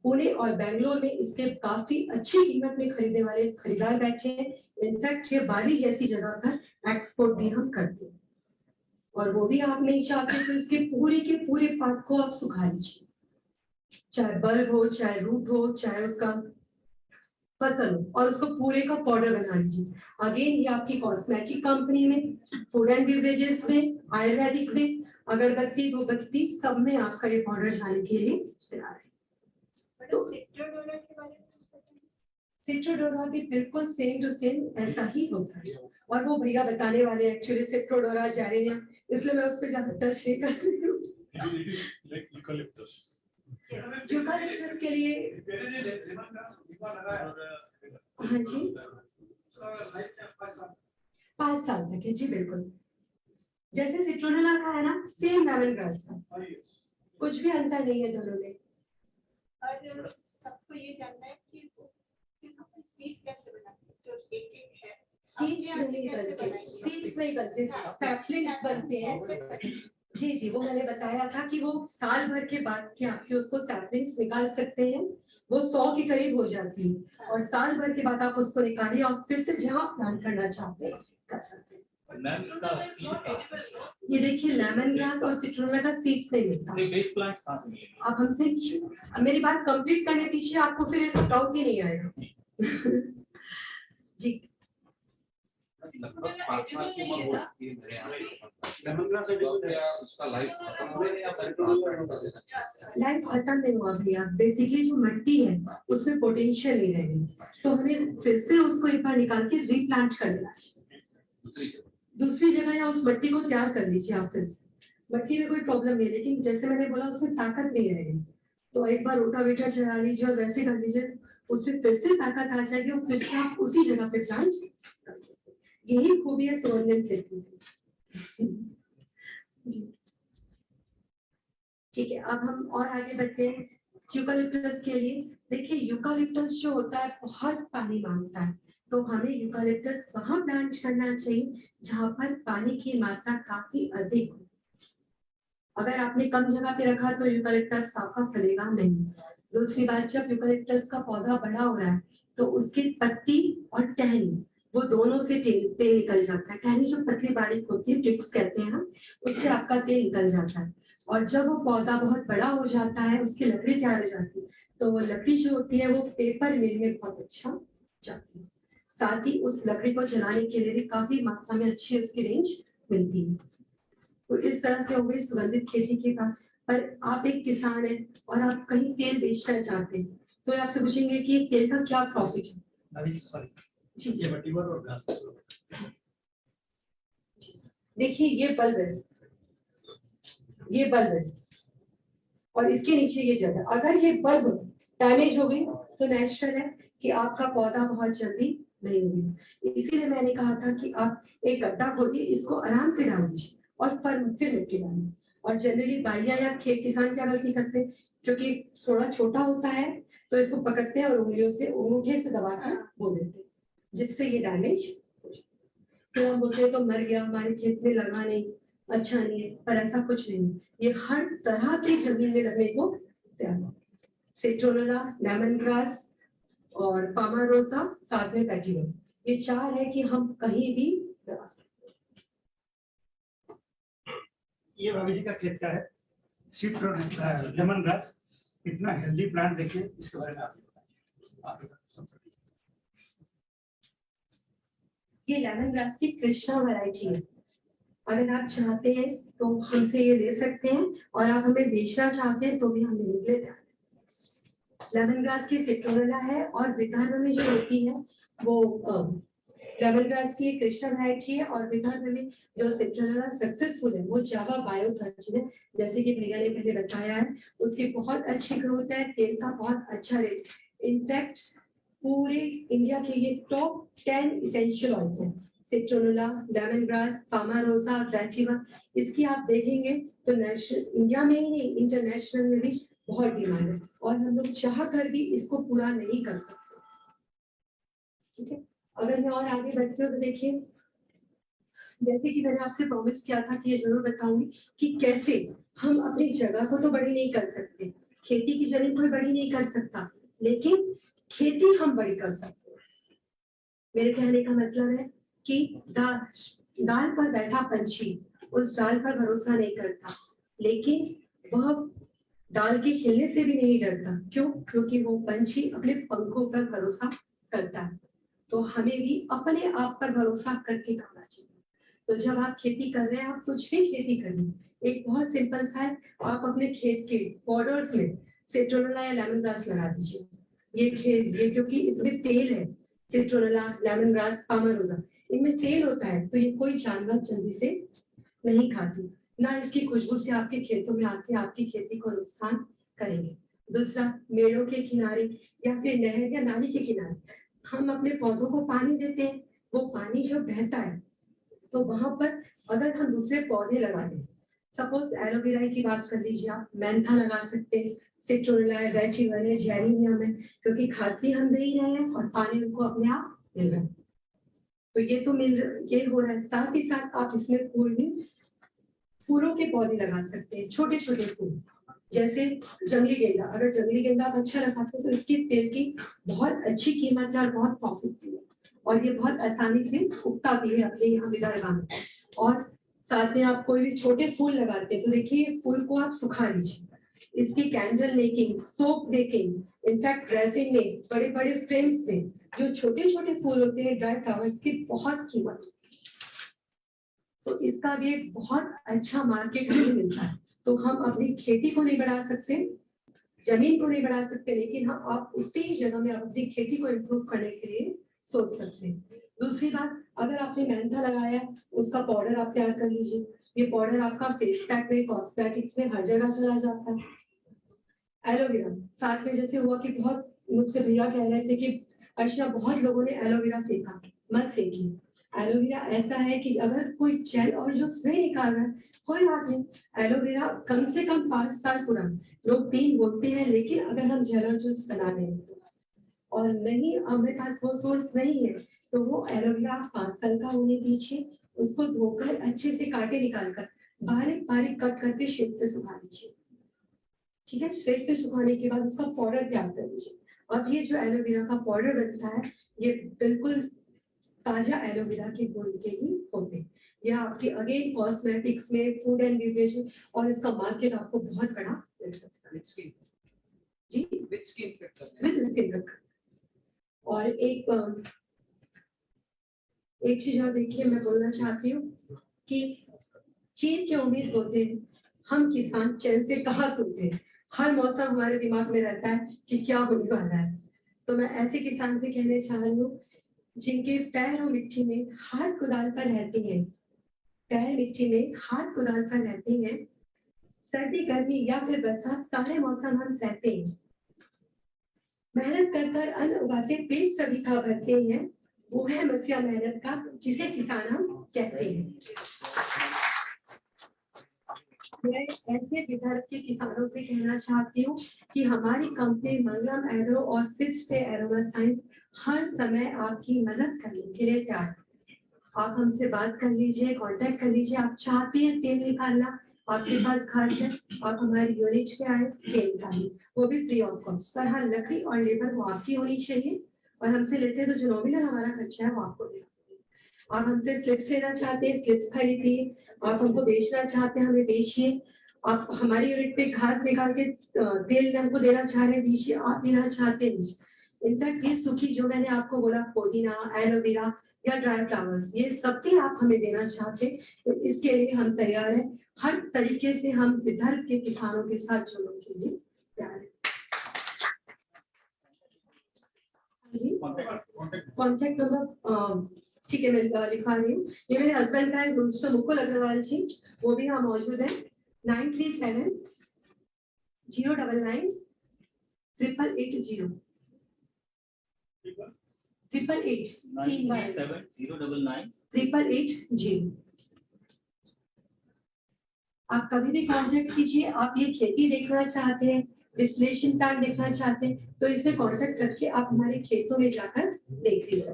पुणे और बेंगलोर में इसके काफी अच्छी कीमत में खरीदने वाले खरीदार बैठे हैं। इनफैक्ट ये बाली जैसी जगह पर एक्सपोर्ट भी हम करते हैं। और वो भी आप नहीं चाहते तो इसके पूरे के पूरे पार्ट को आप सुखा लीजिए, चाहे बल्ब हो, चाहे रूट हो, चाहे उसका फसल हो, और उसको पूरे का पाउडर बना लीजिए। अगेन ये आपकी कॉस्मेटिक कंपनी में, फूड एंड बेवरेजेस में, आयुर्वेदिक में, अगरबत्ती, धूपबत्ती, सब में आपका ये पाउडर जाने के लिए तैयार है। तो सिट्रोडोरा भी बिल्कुल सेम टू सेम ऐसा ही होता है, और वो भैया बताने वाले एक्चुअली सिट्रोडोरा जैरेनिया, इसलिए मैं उस पर ज्यादा टच नहीं करती हूँ। यूकालिप्टस के लिए हाँ जी 5 साल तक है जी, बिल्कुल जैसे सिट्रोडोरा का है ना, सेम लेमन ग्रास का, कुछ भी अंतर नहीं है दोनों में। और सबको ये जानना है कि सीड कैसे बनाते हैं, जो एक है सीड्स नहीं बनते, सैपलिंग्स बनते हैं। जी जी, वो मैंने बताया था कि वो साल भर के बाद के आपके उसको सैपलिंग्स निकाल सकते हैं, वो 100 के करीब हो जाती है, और साल भर के बाद आप उसको निकालिए और फिर से जहाँ प्लांट करना चाहते हैं कर सकते हैं। ये देखिए लेमन ग्रास और सिट्रोडोरा का सीड्स नहीं मिलता। आप हमसे मेरी बात कंप्लीट करने दीजिए, आपको फिर इसका डाउट ही नहीं आएगा। जी लगभग 5 साल की उम्र हो सकती है मेरे यहाँ उसका लाइफ खत्म हो गया या लाइफ खत्म नहीं हुआ भैया, बेसिकली जो मिट्टी है उसमें पोटेंशियल नहीं रहेगी, तो हमें फिर से उसको एक बार निकाल के रीप्लांट कर देना चाहिए दूसरी जगह, या उस मिट्टी को तैयार कर लीजिए आप फिर से। मिट्टी में कोई प्रॉब्लम नहीं है, लेकिन जैसे मैंने बोला उसमें ताकत नहीं रहेगी, तो एक बार रोटावेटर चला लीजिए और वैसे कर लीजिए, उसमें फिर से ताकत आ जाएगी और फिर से आप उसी जगह पे प्लांट कर सकते हैं। यही खूबी है सोलर खेती की। ठीक है, अब हम और आगे बढ़ते हैं यूकालिप्टस के लिए। देखिए यूकालिप्टस जो होता है बहुत पानी मांगता है, तो हमें यूकालिप्टस वहां प्लांट करना चाहिए जहां पर पानी की मात्रा काफी अधिक हो। अगर आपने कम जगह पे रखा तो यूकालिप्टस आपका फलेगा नहीं। दूसरी बात, जब यूकालिप्टस का पौधा बड़ा हो रहा है तो उसकी पत्ती और टहनी, वो दोनों से तेल निकल जाता है। टहनी जो पतली बारीक होती है, टिक्स कहते हैं हम, उससे आपका तेल निकल जाता है। और जब वो पौधा बहुत बड़ा हो जाता है, उसकी लकड़ी तैयार हो जाती है, तो वो लकड़ी जो होती है वो पेपर मिल में बहुत अच्छा जाती है। साथ ही उस लकड़ी को जलाने के लिए भी काफी मात्रा में अच्छी उसकी रेंज मिलती है। तो इस तरह से हो गई सुगंधित खेती की बात। पर आप एक किसान हैं और आप कहीं तेल बेचना चाहते हैं, तो आपसे पूछेंगे कि तेल का क्या प्रॉफिट है। देखिए ये बल्ब है, ये बल्ब है, और इसके नीचे ये जगह, अगर ये बल्ब डैमेज हो गई तो नेचुरल है कि आपका पौधा बहुत जल्दी नहीं होगी। इसीलिए मैंने कहा था कि आप एक गड्ढा खोदिए, इसको आराम से डाल दीजिए और फिर मिट्टी डालिए। और जनरली बाइया या खेत किसान क्या गलती करते हैं, क्योंकि थोड़ा छोटा होता है तो इसको पकड़ते हैं और उंगलियों से, अंगूठे से दबाकर बो देते हैं, जिससे ये डैमेज हो जाता है। फिर हम बोलते हैं तो मर गया, हमारे खेत में लगा नहीं, अच्छा नहीं है, पर ऐसा कुछ नहीं। ये हर तरह की जमीन में लगने को तैयार है। सिट्रोडोरा, लेमन ग्रास और पामारोसा, साथ में पेटिगोन, ये 4 है कि हम कहीं भी लगा सकते हैं। ये भाभी जी का खेत का है, सिट्रोडोरा लेमन ग्रास, इतना हेल्दी प्लांट, देखिए इसके बारे में आप बताइए। ये लेमन ग्रास की कृष्णा वैरायटी है। अगर आप चाहते हैं तो हमसे ये ले सकते हैं, और आप हमें बेचना चाहते हैं तो भी हम लेने के लिए। लेमन ग्रास की सिट्रोडोरा है, और विदर्भ में जो होती है वो लेमन ग्रास की कृष्णा वैरायटी है, और विदर्भ में जो सिट्रोडोरा सक्सेसफुल है वो जावा बायोथर्जिन है। जैसे कि भैया ने पहले बताया है, उसकी बहुत अच्छी ग्रोथ है, तेल का बहुत अच्छा रेट। इनफैक्ट पूरे इंडिया के ये टॉप 10 इसेंशियल ऑयल्स हैं। सिट्रोनुला, लेमन ग्रास, पामारोसा, वैचिवा, इसकी आप देखेंगे तो नेशनल इंडिया में ही नहीं इंटरनेशनल में भी बहुत डिमांड है और हम लोग चाह कर भी इसको पूरा नहीं कर सकते। ठीक है, अगर मैं और आगे बढ़ती हूँ तो देखिए, जैसे कि मैंने आपसे प्रॉमिस किया था कि ये जरूर बताऊंगी कि कैसे हम अपनी जगह को तो बड़ी नहीं कर सकते, खेती की जमीन कोई बड़ी नहीं कर सकता, लेकिन खेती हम बड़ी कर सकते हैं। मेरे कहने का मतलब है कि डाल पर बैठा पंछी उस डाल पर भरोसा नहीं करता, लेकिन वह डाल के हिलने से भी नहीं डरता। क्यों? क्योंकि वो पंछी अपने पंखों पर भरोसा करता है। तो हमें भी अपने आप पर भरोसा करके करना चाहिए। तो जब आप खेती कर रहे हैं, आप कुछ भी खेती करिए, एक बहुत सिंपल सा है, आप अपने खेत के बॉर्डर्स में सिट्रोनुला या लेमन ग्रास लगा दीजिए। ये क्योंकि इसमें तेल है, सिट्रोनुला, लेमन ग्रास, पामारोसा, इनमें तेल होता है, तो ये कोई जानवर जल्दी से नहीं खाती, ना इसकी खुशबू से आपके खेतों में आके आपकी खेती को नुकसान करेंगे। दूसरा, मेड़ों के किनारे या फिर नहर या नाली के किनारे हम अपने पौधों को पानी देते हैं, वो पानी जो बहता है, तो वहां पर अगर हम दूसरे पौधे लगा दें, सपोज एलोवेरा की बात कर लीजिए, आप मेंथा लगा सकते हैं, सिट्रोनुला है, वैचिवा है, जेरेनियम है, क्योंकि खाद भी हम दे ही रहे हैं और पानी उनको अपने आप मिल रहा है। तो ये हो रहा है। साथ ही साथ आप इसमें फूलों के पौधे लगा सकते हैं, छोटे छोटे फूल, जैसे जंगली गेंदा। अगर जंगली गेंदा आप अच्छा लगाते हैं तो इसकी तेल की बहुत अच्छी कीमत है और बहुत प्रॉफिट भी है, और ये बहुत आसानी से उगता भी है अपने यहाँ विदर्भ में। और साथ में आप कोई भी छोटे फूल लगाते हैं तो देखिए, फूल को आप सुखा लीजिए, इसकी candle making, soap making, in fact resin में, बड़े बड़े फ्रेम्स में जो छोटे छोटे फूल होते हैं, ड्राई फ्लावर्स की बहुत कीमत होती है। तो इसका भी एक बहुत अच्छा मार्केट हमें मिलता है। तो हम अपनी खेती को नहीं बढ़ा सकते, जमीन को नहीं बढ़ा सकते, लेकिन हम आप उतनी ही जगह में अपनी खेती को इम्प्रूव करने के लिए सोच सकते हैं। दूसरी बात, अगर आपने मेंथा लगाया, उसका पाउडर आप तैयार कर लीजिए। ये पाउडर आपका फेस पैक में, कॉस्मेटिक्स में, हर जगह चला जाता है। एलोवेरा, साथ में जैसे हुआ कि बहुत मुझसे भैया कह रहे थे कि अर्चना, बहुत लोगों ने एलोवेरा फेंका, मत फेंकिए। एलोवेरा ऐसा है कि अगर कोई जेल और जो स्प्रे निकाल रहा है, कोई बात नहीं, एलोवेरा कम से कम 5 साल पुराना, लोग 3 बोलते हैं, लेकिन अगर हम जेल और जूस बना रहे हैं और नहीं हमारे पास वो सोर्स नहीं है, तो वो एलोवेरा 5 साल का होने दीजिए, उसको धोकर अच्छे से काटे निकालकर बारीक बारीक कट करके शेप पे सुखा लीजिए। ठीक है, शेप पे सुखाने के बाद उसका पाउडर तैयार कर लीजिए। अब ये जो एलोवेरा का पाउडर बनता है, ये बिल्कुल ताजा एलोवेरा के गुण के ही होते हैं। यह आपके अगेन कॉस्मेटिक्स में, फूड एंड बेवरेज में, और इसका मार्केट आपको बहुत बड़ा मिल सकता है। जी, विद स्किन फिट करना है। With skin. और एक चीज और देखिए, मैं बोलना चाहती हूँ कि चीज की उम्मीद होते हैं, हम किसान चैन से कहाँ सुनते हैं, हर मौसम हमारे दिमाग में रहता है कि क्या होने वाला है। तो मैं ऐसे किसान से कहने चाह रही हूँ जिनके पैर और मिट्टी में हाथ कुदाल पर रहते हैं, पैर मिट्टी में हाथ कुदाल पर रहते हैं, सर्दी गर्मी या फिर बरसात सारे मौसम हम सहते हैं, मेहनत कर कर अन्न उगाते, पेट सभी का भरते हैं, वो है मसीहा मेहनत का, जिसे किसान हम कहते हैं। मैं ऐसे विदर्भ के किसानों से कहना चाहती हूँ कि हमारी कंपनी मंगलम एग्रो और फिट्स पे एरोमा साइंस हर समय आपकी मदद करने के लिए तैयार है। आप हमसे बात कर लीजिए, कांटेक्ट कर लीजिए। आप चाहते हैं तेल निकालना, आपके पास घास है, आप हमारी यूनिट पे आए, तेल निकालिए, वो भी फ्री ऑफ कॉस्ट। पर हाँ, लकड़ी और लेबर वो आपकी होनी चाहिए, और हमसे लेते हैं तो जो नॉमिनल हमारा खर्चा है वो आपको देना। आप हमसे स्लिप्स लेना चाहते हैं, स्लिप्स खरीदिए। आप हमको बेचना चाहते हैं, हमें बेचिए। आप हमारी यूनिट पे घास निकाल के तेल हमको देना चाह रहे हैं, दीजिए। आप देना चाहते हैं, दीजिए। इनफैक्ट ये सूखी जो मैंने आपको बोला, पुदीना, एलोवेरा या ड्राई फ्लावर्स, ये सब भी आप हमें देना चाहते हैं, तो इसके लिए हम तैयार हैं। हर तरीके से हम विदर्भ के किसानों के साथ जुड़ने के लिए तैयार हैं। कॉन्टेक्ट नंबर ठीक है, मैं लिखा रही हूँ। ये मेरे हस्बैंड का है, मिस्टर मुकुल अग्रवाल जी, वो भी यहाँ मौजूद है। 9370998880। 888 तीन बार 937 888 आप कभी भी कांटेक्ट कीजिए। आप ये खेती देखना चाहते हैं, डिस्टिलेशन प्लांट देखना चाहते हैं, तो इससे कांटेक्ट करके आप हमारे खेतों में जाकर देख लीजिए।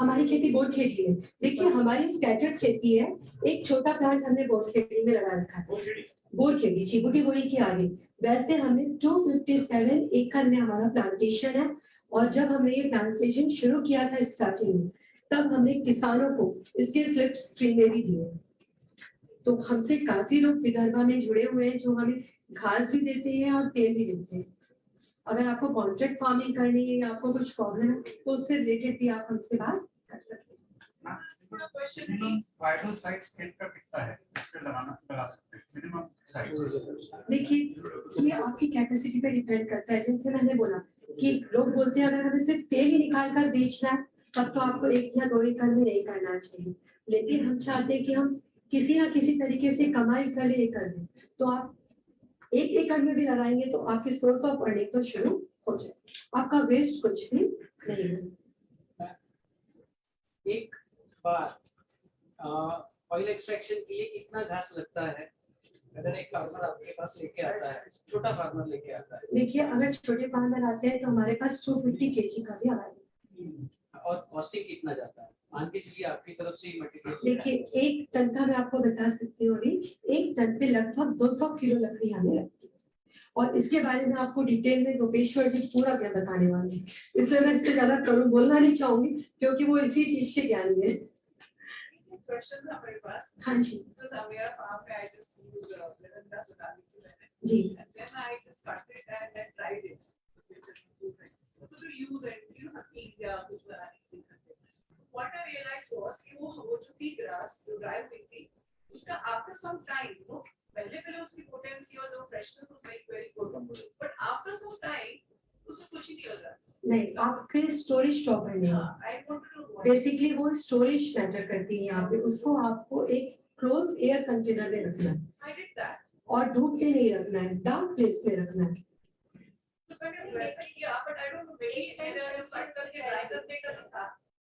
हमारी खेती बोर्ड खेती है। देखिए हमारी स्कैटर्ड खेती है। एक छोटा प्लांट हमने बोर्ड खेती में लगा रखा है। बोर्ड खेती चिबुटी बोरी के आगे। वैसे हमने 257 एकड़ में हमारा प्लांटेशन है। और जब हमने ये प्लांटेशन शुरू किया था स्टार्टिंग में, तब हमने किसानों को इसके स्लिप्स फ्री में भी दिए। तो हमसे काफी लोग विदर्भा में जुड़े हुए हैं जो हमें घास भी देते हैं और तेल भी देते हैं। अगर आपको कॉन्ट्रैक्ट फार्मिंग करनी है या आपको कुछ प्रॉब्लम है तो उससे रिलेटेड भी आप हमसे बात कर सकते हैं। मिनिमम वाइडल साइज खेत का कितना है इस पे लगा सकते हैं मिनिमम साइज? देखिए ये आपकी कैपेसिटी पे डिपेंड करता है। जैसे मैंने बोला कि लोग बोलते हैं अगर हमें सिर्फ तेल ही निकाल कर बेचना है तब तो आपको 1 या 2 एकड़ में नहीं करना चाहिए। लेकिन हम चाहते हैं कि हम किसी ना किसी तरीके से कमाई कर ले, तो आप 1 एकड़ में भी लगाएंगे तो आपकी सोर्स ऑफ अर्निंग तो शुरू हो जाए। आपका वेस्ट कुछ भी नहीं है। एक बार ऑयल एक्सट्रैक्शन के लिए कितना घास लगता है अगर एक फार्मर आपके पास लेके आता है, छोटा फार्मर लेके आता है? देखिए अगर छोटे फार्मर आते हैं तो हमारे पास 250 kg का भी आएगा। और कॉस्टिंग कितना जाता है मान के चलिए आपकी तरफ से ही मटेरियल? देखिए 1 टन का मैं आपको बता सकती हूँ अभी 1 टन पे लगभग 200 किलो लकड़ी हमें लगती है। और इसके बारे में आपको डिटेल में रूपेश्वर जी पूरा ज्ञान बताने वाले हैं, इसलिए मैं इससे ज्यादा बोलना नहीं चाहूंगी क्योंकि वो इसी चीज के ज्ञानी है। क्वेश्चन है मेरे पास। हाँ जी मेरा फार्म में I just use lemon grass लगा दी थी मैंने जी। Then I just cut it and then dried it to use it easy या कुछ बनाने के लिए। What I realized was कि वो जो थी ग्रास जो ड्राई हुई थी उसका आफ्टर सम टाइम वो पहले उसकी पोटेंसी और जो freshness was like very good but after some time उसमें कुछ ही नहीं लगा। नहीं आपके स्टोरेज प्रॉपर नहीं है। आई वांटेड टू बेसिकली वो स्टोरेज मैटर करती है यहाँ पे। उसको आपको एक क्लोज एयर कंटेनर में रखना है। I did that. और धूप में नहीं रखना है, डार्क प्लेस में रखना है। तो मैंने वैसा किया but I don't know may be मेरा कट करके ड्राई करने का था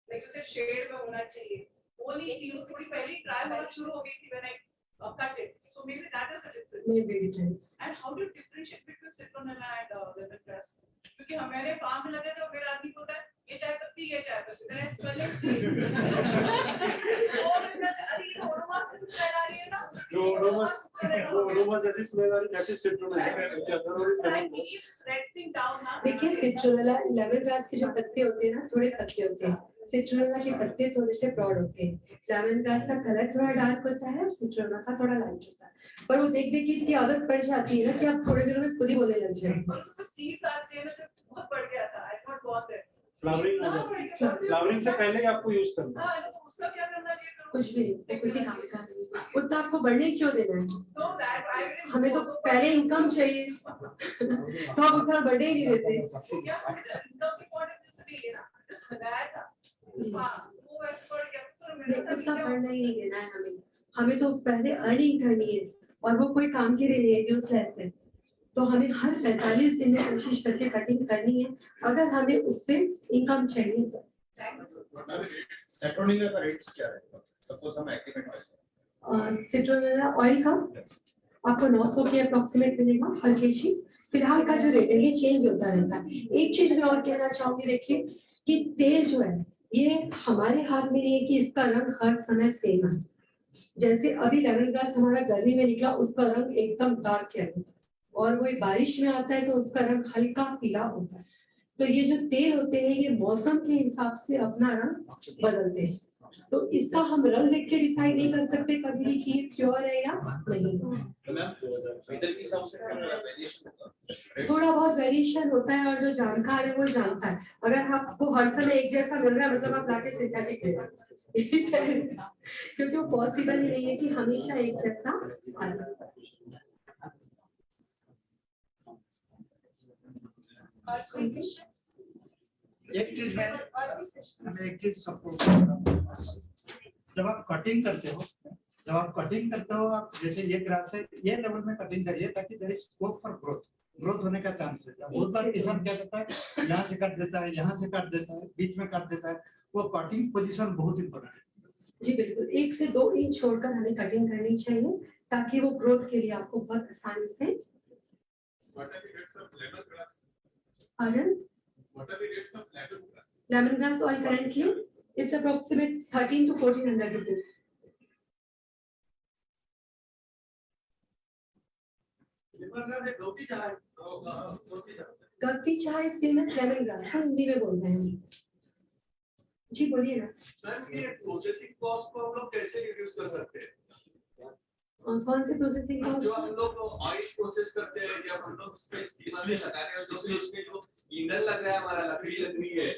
लाइक जैसे शेड में होना चाहिए वो नहीं थी वो थोड़ी पहले ही ड्राई होना शुरू हो गई थी when I cut it so may be that is a difference. May be difference. And how do differentiate between citronella and lemon grass क्योंकि हमारे फार्म में लगे तो मेरा आदमी बोलता है ये चाय पत्ती मेरा स्मेलिंग और अरे ये ओरोमा से स्मेल आ रही है ना जो ओरोमा जैसी स्मेल आ रही है जैसे सिट्रोनेला देखिए सिट्रोनेला लेमन ग्रास के जो पत्ते होते हैं ना थोड़े पत्ते होते हैं। सिट्रोनेला के पत्ते थोड़े से ब्रॉड होते हैं। लेमन ग्रास का कलर थोड़ा डार्क होता है और सिट्रोनेला का थोड़ा लाइट होता है। पर वो देख के इतनी आदत पड़ जाती है ना कि आप थोड़े दिनों में खुद ही बोलने लग जाएंगे। सीड्स आते हैं ना जब बहुत बढ़ गया था आई थॉट बहुत है फ्लावरिंग से पहले ही आपको यूज करना है। हां तो उसका क्या करना चाहिए कुछ भी नहीं, किसी काम का नहीं। उतना आपको बढ़ने क्यों देना है? तो दैट आई विल हमें तो पहले इनकम चाहिए तो आप उतना बढ़ने ही नहीं देते। क्या इनकम की पॉइंट से नहीं लेना जस्ट लगाया था हां वो एक्सपर्ट क्या तो मेरा था उतना बढ़ना ही नहीं देना है हमें। हमें तो पहले अर्निंग करनी है और वो कोई काम के लिए यूजलेस है। तो हमें हर 45 दिन में कोशिश करके कटिंग करनी है अगर हमें उससे इनकम चाहिए तो। सिट्रोनेला का रेट क्या रहेगा? सपोज हम एग्रीमेंट सिट्रोनेला ऑयल का आपको 900 के अप्रोक्सीमेट मिलेगा हर केजी। फिलहाल का जो रेट है ये चेंज होता रहता है। एक चीज मैं और कहना चाहूंगी, देखिए कि तेल जो है ये हमारे हाथ में नहीं है कि इसका रंग हर समय सेम है। जैसे अभी लेमन ग्रास हमारा गर्मी में निकला उसका रंग एकदम डार्क है और वो बारिश में आता है तो उसका रंग हल्का पीला होता है। तो ये जो तेल होते हैं ये मौसम के हिसाब से अपना रंग बदलते हैं। तो इसका हम रंग देख के डिसाइड नहीं कर सकते कभी भी कि ये प्योर है या नहीं। तो मैम वेदर के हिसाब से वेरिएशन होगा? थोड़ा बहुत वेरिएशन होता है और जो जानकार है वो जानता है। अगर आपको हर समय एक जैसा मिल रहा है मतलब आप लाके सिंथेटिक ले रहे हैं क्योंकि वो पॉसिबल ही नहीं है कि हमेशा एक जैसा आ सकता है। एक चीज मैं एक चीज सपोर्ट करता हूँ। जब आप कटिंग करते हो आप जैसे ये ग्रास है ये लेवल में कटिंग करिए ताकि there is scope for growth. Growth होने का चांस रहता है। बहुत बार किसान क्या करता है, यहाँ से काट देता है, यहाँ से काट देता है, बीच में काट देता है। वो कटिंग पोजीशन बहुत इंपॉर्टेंट है। जी बिल्कुल, 1 से 2 इंच छोड़कर हमें कटिंग करनी चाहिए ताकि वो ग्रोथ के लिए आपको बहुत आसानी से। Pardon? What are the rates of lemongrass? Lemongrass oil currently it's approximate 13 to 1400 rupees. Lemongrass एक गौती चाय गलती चाहे फेमस लेमनग्रास, हम हिंदी में बोल रहे हैं। जी बोलिए ना। मैम ये प्रोसेसिंग कॉस्ट को हम लोग कैसे रिड्यूस कर सकते हैं? कौन से प्रोसेसिंग जो हम लोग ऑयल प्रोसेस करते हैं या हम लोग इसमें लगा रहे हैं तो उसमें जो ईंधन लग रहा है हमारा लकड़ी लग रही है।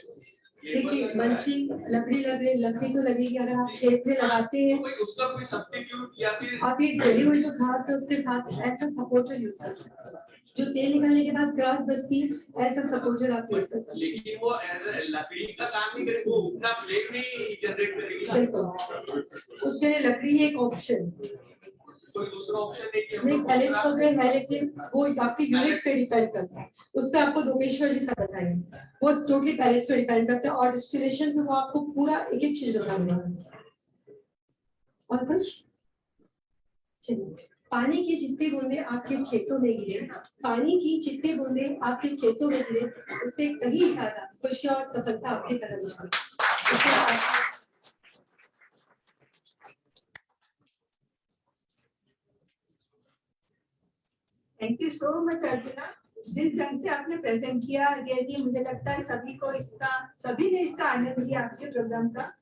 देखिए मंचिंग लकड़ी लग रही, लकड़ी तो लगेगी अगर आप खेत में लगाते हैं कोई उसका कोई सब्स्टिट्यूट या फिर आप ये जली हुई जो घास है उसके साथ ऐसा सपोर्टर यूज कर सकते हैं। जो तेल निकलने के बाद ग्रास बचती है ऐसा सपोर्टर आप यूज कर सकते हैं। लेकिन वो लकड़ी का काम नहीं करेगी, वो उतना फ्लेम नहीं जनरेट करेगी। बिल्कुल उसके लिए लकड़ी है एक ऑप्शन, कोई दूसरा ऑप्शन नहीं कि हम नहीं लोग पैलेट्स दूसरा- वगैरह है लेकिन वो आपकी यूनिट पे डिपेंड करता है। उस पर आपको धोमेश्वर जी सब बताएंगे, वो टोटली पैलेट्स पे डिपेंड करता है और डिस्टिलेशन में वो आपको पूरा एक एक चीज बताएंगे। और कुछ चलिए, पानी की जितनी बूंदे आपके खेतों में गिरे, पानी की जितनी बूंदे आपके खेतों में गिरे उससे कहीं ज्यादा खुशी और सफलता आपके कदम में। थैंक यू सो मच अर्चना, जिस ढंग से आपने प्रेजेंट किया रियली मुझे लगता है सभी ने इसका आनंद लिया आपके प्रोग्राम का।